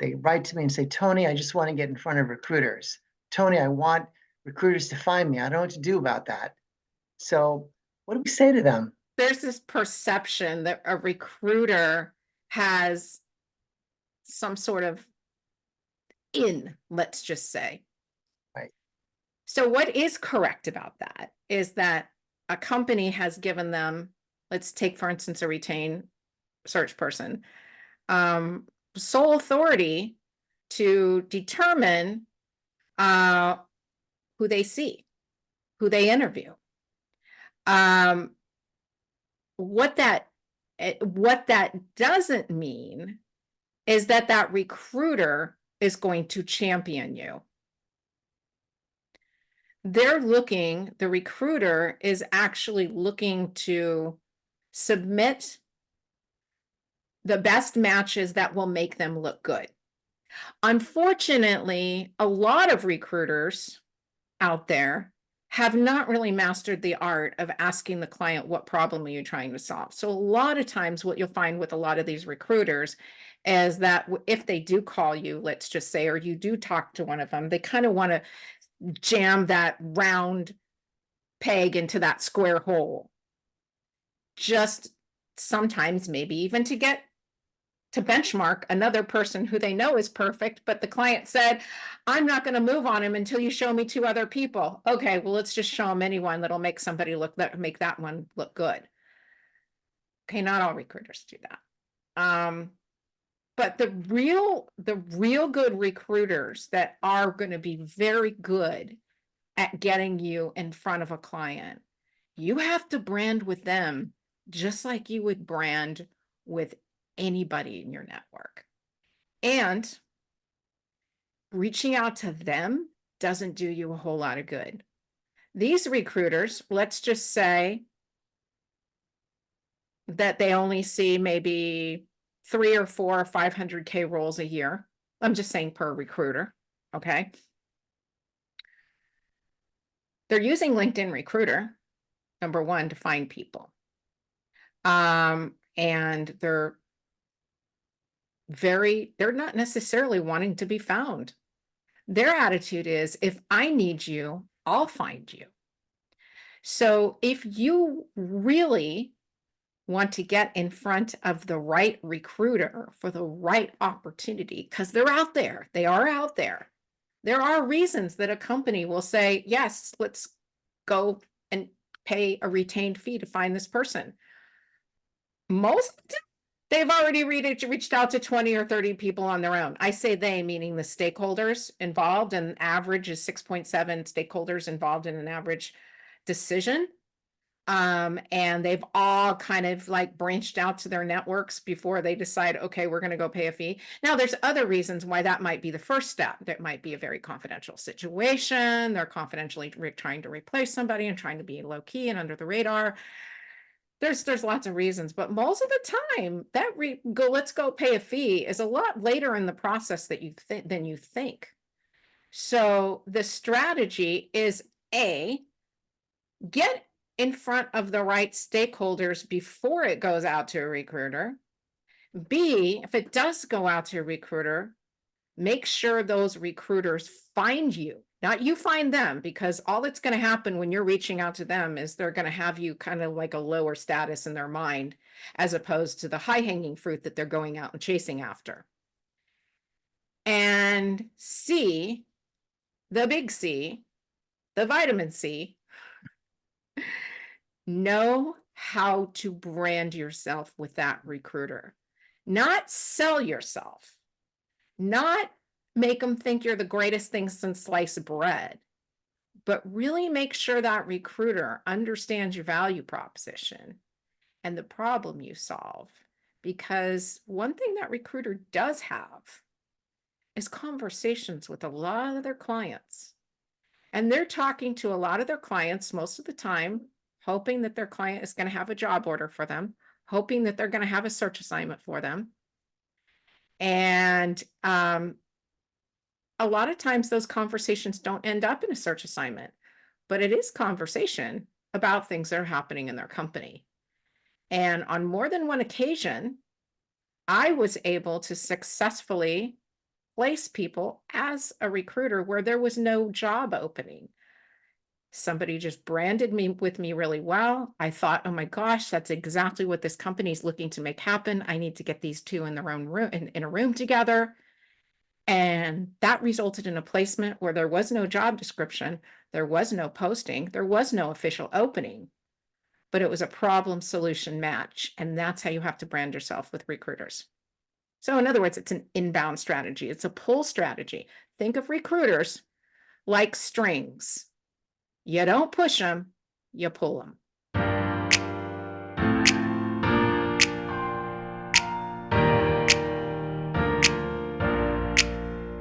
They write to me and say, Tony, I just want to get in front of recruiters. Tony, I want recruiters to find me. I don't know what to do about that. So what do we say to them? There's this perception that a recruiter has some sort of let's just say. Right. So what is correct about that is that a company has given them, let's take, for instance, a retained search person, sole authority to determine who they see, who they interview. What that doesn't mean is that that recruiter is going to champion you. The recruiter is actually looking to submit the best matches that will make them look good. Unfortunately, a lot of recruiters out there have not really mastered the art of asking the client, what problem are you trying to solve? So a lot of times what you'll find with a lot of these recruiters is that if they do call you, let's just say, or you do talk to one of them, they kind of want to jam that round peg into that square hole. Just sometimes maybe even to get to benchmark another person who they know is perfect, but the client said, I'm not going to move on him until you show me 2 other people. Okay, well, let's just show them anyone that'll make somebody make that one look good. Okay, not all recruiters do that. But the real good recruiters that are going to be very good at getting you in front of a client, you have to brand with them just like you would brand with anybody in your network. And reaching out to them doesn't do you a whole lot of good. These recruiters, let's just say that they only see maybe 3 or 4 or 500K roles a year. I'm just saying per recruiter. Okay. They're using LinkedIn Recruiter, number one, to find people. And they're not necessarily wanting to be found. Their attitude is, if I need you, I'll find you. So if you really want to get in front of the right recruiter for the right opportunity, because they're out there, they are out there. There are reasons that a company will say, yes, let's go and pay a retained fee to find this person. Most of the time, they've already reached out to 20 or 30 people on their own. I say they, meaning the stakeholders involved, and average is 6.7 stakeholders involved in an average decision. And they've all kind of like branched out to their networks before they decide, okay, we're going to go pay a fee. Now, there's other reasons why that might be the first step. That might be a very confidential situation. They're confidentially trying to replace somebody and trying to be low key and under the radar. There's lots of reasons, but most of the time that let's go pay a fee is a lot later in the process than you think. So the strategy is get in front of the right stakeholders before it goes out to a recruiter. B, if it does go out to a recruiter, make sure those recruiters find you, not you find them, because all that's going to happen when you're reaching out to them is they're going to have you kind of like a lower status in their mind, as opposed to the high-hanging fruit that they're going out and chasing after. And C, the big C, the vitamin C, know how to brand yourself with that recruiter. Not sell yourself, not make them think you're the greatest thing since sliced bread, but really make sure that recruiter understands your value proposition and the problem you solve. Because one thing that recruiter does have is conversations with a lot of their clients. And they're talking to a lot of their clients most of the time, hoping that their client is going to have a job order for them, hoping that they're going to have a search assignment for them. And a lot of times those conversations don't end up in a search assignment, but it is conversation about things that are happening in their company. And on more than one occasion, I was able to successfully place people as a recruiter where there was no job opening. Somebody just branded me with me really well. I thought, oh my gosh, that's exactly what this company is looking to make happen. I need to get these two in their own room in a room together. And that resulted in a placement where there was no job description, there was no posting, there was no official opening, but it was a problem solution match. And that's how you have to brand yourself with recruiters. So in other words, it's an inbound strategy. It's a pull strategy. Think of recruiters like strings. You don't push them, you pull them.